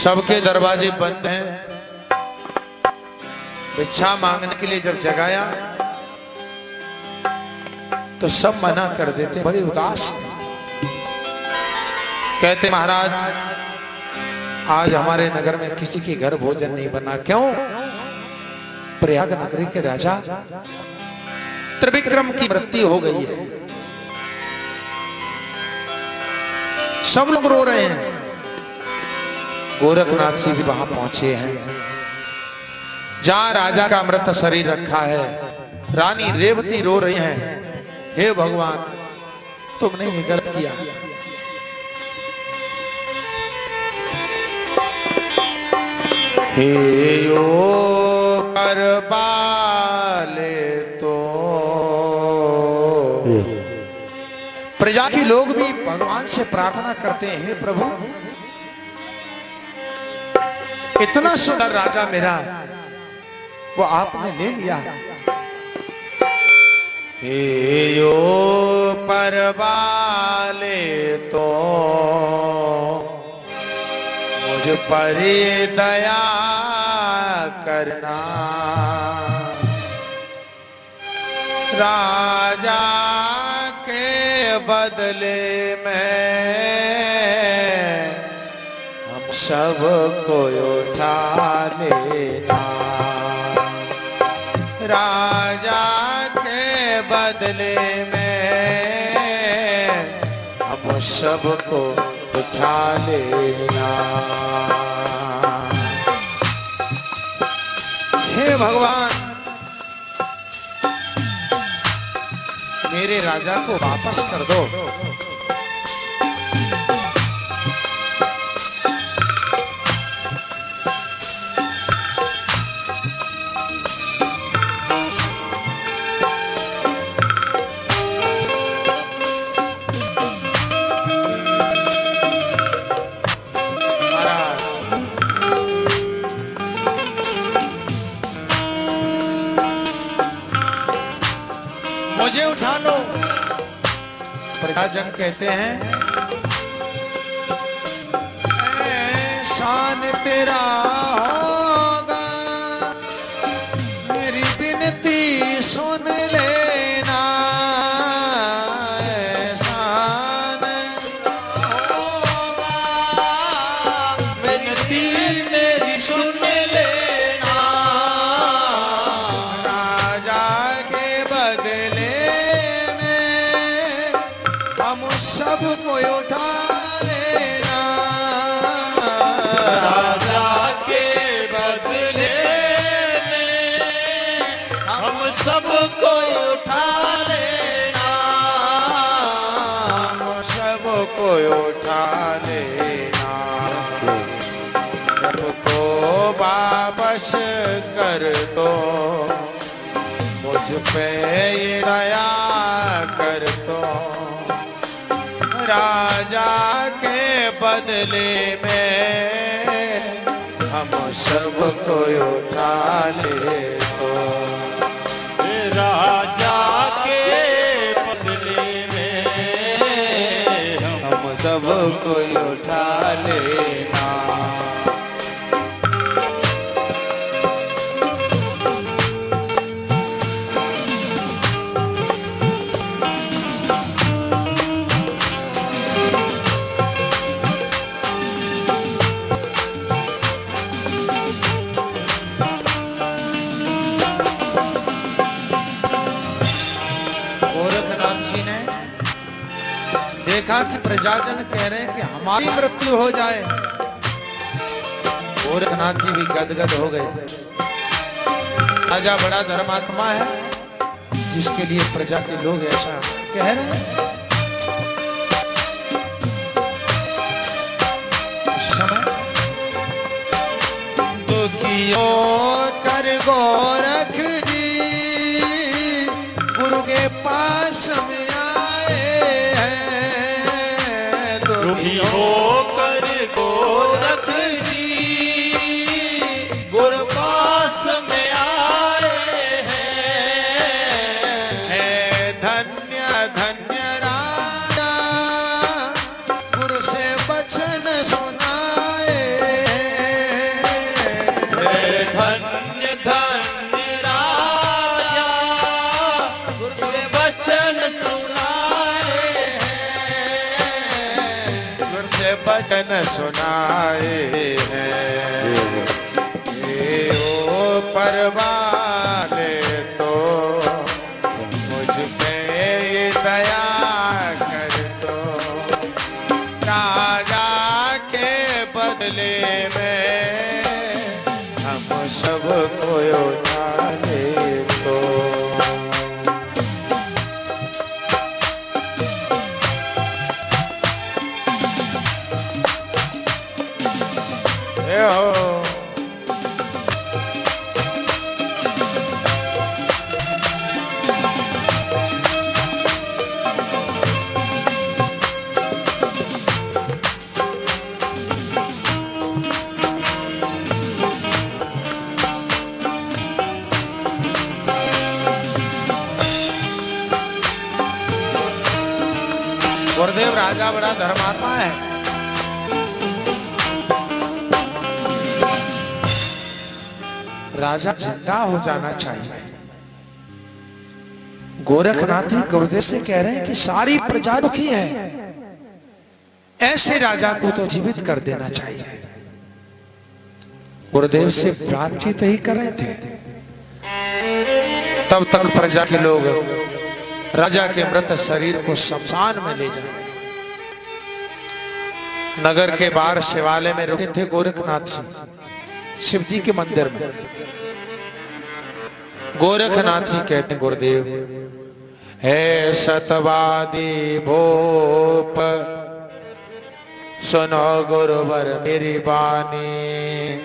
सबके दरवाजे बंद हैं। भिक्षा मांगने के लिए जब जगाया तो सब मना कर देते, बड़े उदास कहते महाराज आज हमारे नगर में किसी के घर भोजन नहीं बना। क्यों? प्रयाग नगरी के राजा त्रिविक्रम की मृत्यु हो गई है। सब लोग रो रहे हैं। गोरखनाथ जी भी वहां पहुंचे हैं जहां राजा का मृत शरीर रखा है। रानी रेवती रो रही हैं, हे भगवान तुमने ये गलत किया। हे यो करबाले तो प्रजा के लोग भी भगवान से प्रार्थना करते हैं, हे प्रभु इतना सुंदर राजा मेरा वो आपने ले लिया। हे यो परवाले तो मुझ पर दया करना। राजा के बदले में हम सब को उठा लेना। राजा के बदले में हम सबको उठा लेना। हे भगवान मेरे राजा को वापस कर दो। मुझे उठा लो। प्रजाजन कहते हैं शान तेरा होगा मेरी विनती सुन लेना। शान होगा विनती मेरी सुन लेना। राजा के बदले सबको उठा लेना। राजा के बदले में हम सबको उठा लेना। हम सबको उठा लेना। सबको वापस कर दो। मुझ पे दया कर दो। राजा के बदले में हम सबको उठा ले तो। राजा के बदले में हम सबको उठा लेना। देखा कि प्रजाजन कह रहे हैं कि हमारी मृत्यु हो जाए। गोरखनाथ जी भी गदगद हो गए। राजा बड़ा धर्मात्मा है जिसके लिए प्रजा के लोग ऐसा कह रहे हैं। उस समय दुखियों कर गोरख जी गुरु के पास में होकर गोरख जी गुरु पास में आए हैं। धन्य धन्य राजा गुरु से वचन सुनाए। से बचन सुनाए हैं। ये ओ परवाने तो मुझ पे दया कर दो, राजा के बदले में हम सबको उठा ले तो। हो गुरुदेव राजा बड़ा धर्मात्मा है। राजा जिंदा हो जाना चाहिए। गोरखनाथ जी गुरुदेव से कह रहे हैं कि सारी प्रजा दुखी है, ऐसे राजा को तो जीवित कर देना चाहिए। गुरुदेव से बातचीत ही कर रहे थे, तब तक प्रजा के लोग राजा के मृत शरीर को शमशान में ले जाए। नगर के बाहर शिवालय में रुके थे गोरखनाथ जी, शिव जी के मंदिर में। गोरखनाथ जी कहते गुरुदेव, है सतवादी भोप सुनो गुरुवर मेरी बानी,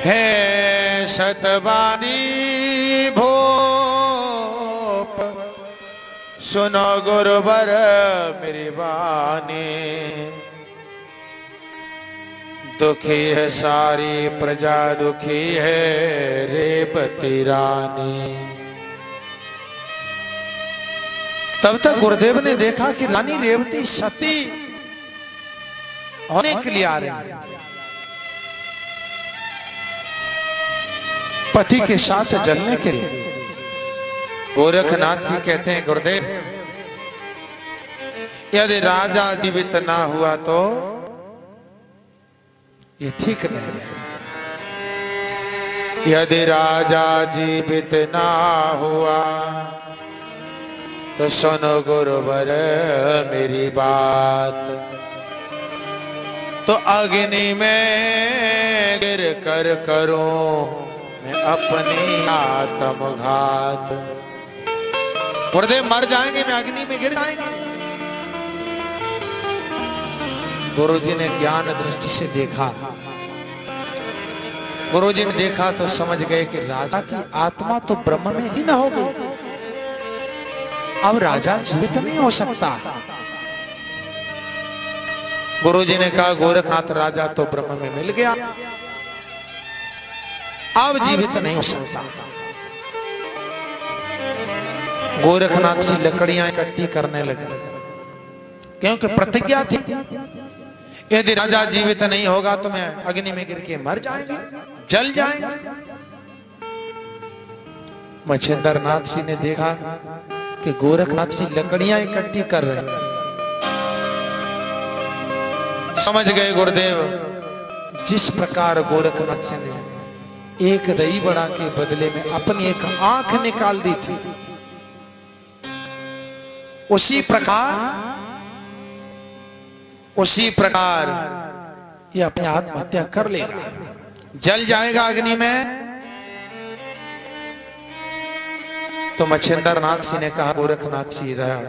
है सतवादी भोप सुनो गुरुवर मेरी बानी, दुखी है सारी प्रजा दुखी है रेवती रानी। तब तक गुरुदेव ने देखा कि रानी रेवती सती होने के लिए आ रही है, पति के साथ जलने के लिए। गोरखनाथ जी कहते हैं गुरुदेव, यदि राजा जीवित ना हुआ तो ये ठीक नहीं। यदि राजा जीवित ना हुआ तो सुनो गुरुवर मेरी बात, तो अग्नि में गिर कर करूं मैं अपनी आत्मघात। गुरुदेव मर जाएंगे, मैं अग्नि में गिर जाएंगे। गुरुजी ने ज्ञान दृष्टि से देखा, गुरुजी ने देखा तो समझ गए कि राजा की आत्मा तो ब्रह्म में ही न हो गई, अब राजा जीवित नहीं हो सकता। गुरुजी ने कहा गोरखनाथ राजा तो ब्रह्म में मिल गया, अब जीवित नहीं हो सकता। गोरखनाथ की लकड़ियां इकट्ठी करने लगे, क्योंकि प्रतिज्ञा थी यदि राजा जीवित नहीं होगा तो मैं अग्नि में गिर के मर जाएंगे, जल जाएंगे। मच्छिंद्र नाथ जी ने देखा कि गोरखनाथ की लकड़ियां इकट्ठी कर रहे हैं, समझ गए गुरुदेव जिस प्रकार गोरखनाथ जी ने एक दही बड़ा के बदले में अपनी एक आंख निकाल दी थी, उसी प्रकार ये अपनी आत्महत्या कर लेगा, जल जाएगा अग्नि में। तो मच्छिंद्र नाथ जी ने कहा गोरखनाथ जी इधर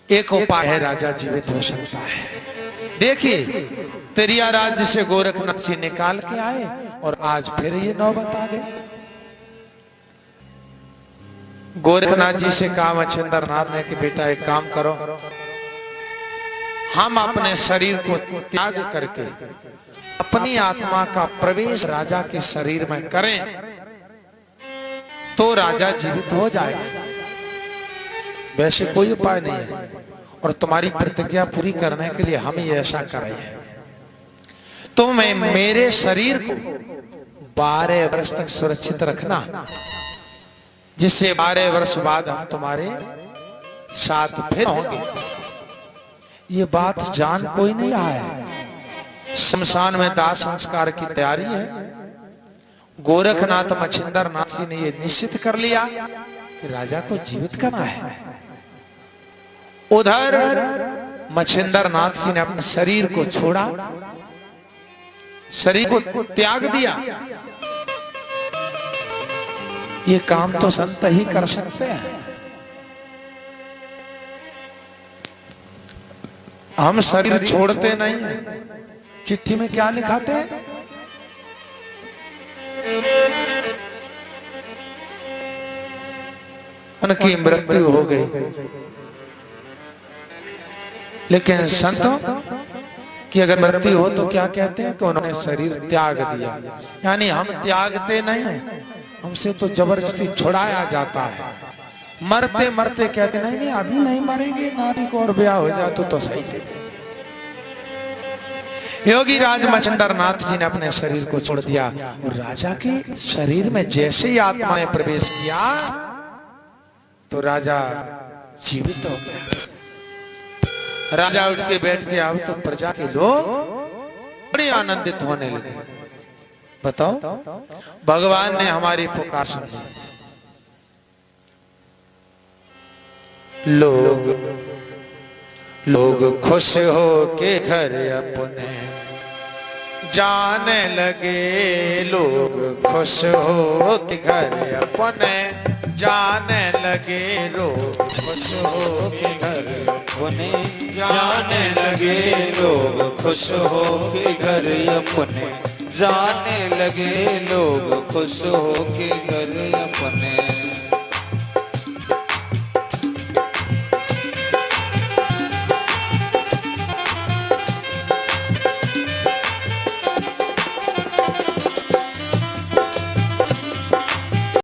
एक उपाय है, राजा जीवित हो सकता है। देखिए तिरिया राज्य से गोरखनाथ जी निकाल के आए और आज फिर ये नौबत आ गई। गोरखनाथ जी से कहा मच्छिंद्र नाथ ने कि बेटा एक काम करो, हम अपने शरीर को त्याग करके अपनी आत्मा का प्रवेश राजा के शरीर में करें तो राजा जीवित हो जाएगा। वैसे कोई उपाय नहीं है और तुम्हारी प्रतिज्ञा पूरी करने के लिए हम ये ऐसा कर रहे हैं। तुम मेरे शरीर को 12 वर्ष तक सुरक्षित रखना, जिससे 12 वर्ष बाद हम तुम्हारे साथ फिर होंगे। ये बात जान कोई नहीं रहा है। शमशान में दाह संस्कार की तैयारी है। गोरखनाथ मच्छिंदर नाथ जी ने ये निश्चित कर लिया कि राजा को जीवित करना है। उधर मच्छिंदर नाथ जी ने अपने शरीर को छोड़ा, शरीर को त्याग दिया। ये काम तो संत ही कर सकते हैं। हम शरीर छोड़ते नहीं हैं। चिट्ठी में क्या लिखाते हैं? उनकी मृत्यु हो गई, लेकिन संतों कि अगर मृत्यु हो तो क्या कहते हैं कि उन्होंने शरीर त्याग दिया। यानी हम त्यागते नहीं हैं, हमसे तो जबरदस्ती छुड़ाया जाता है। मरते मरते कहते नहीं नहीं अभी नहीं मरेंगे, नारी को और ब्याह हो जाए तो सही थे। योगी राज मच्छिंदर नाथ जी ने अपने शरीर को छोड़ दिया और राजा के शरीर में जैसे ही आत्मा ने प्रवेश किया तो राजा जीवित हो गया। राजा उठ के बैठ गया। अब तो प्रजा के लोग बड़े आनंदित होने लगे। बताओ, भगवान ने हमारी पुकार सुनी। लोग खुश हो के घर अपने जाने लगे। लोग खुश हो के घर अपने जाने लगे। लोग खुश हो के घर अपने जाने लगे। लोग खुश हो के घर अपने जाने लगे। लोग खुश हो के घर अपने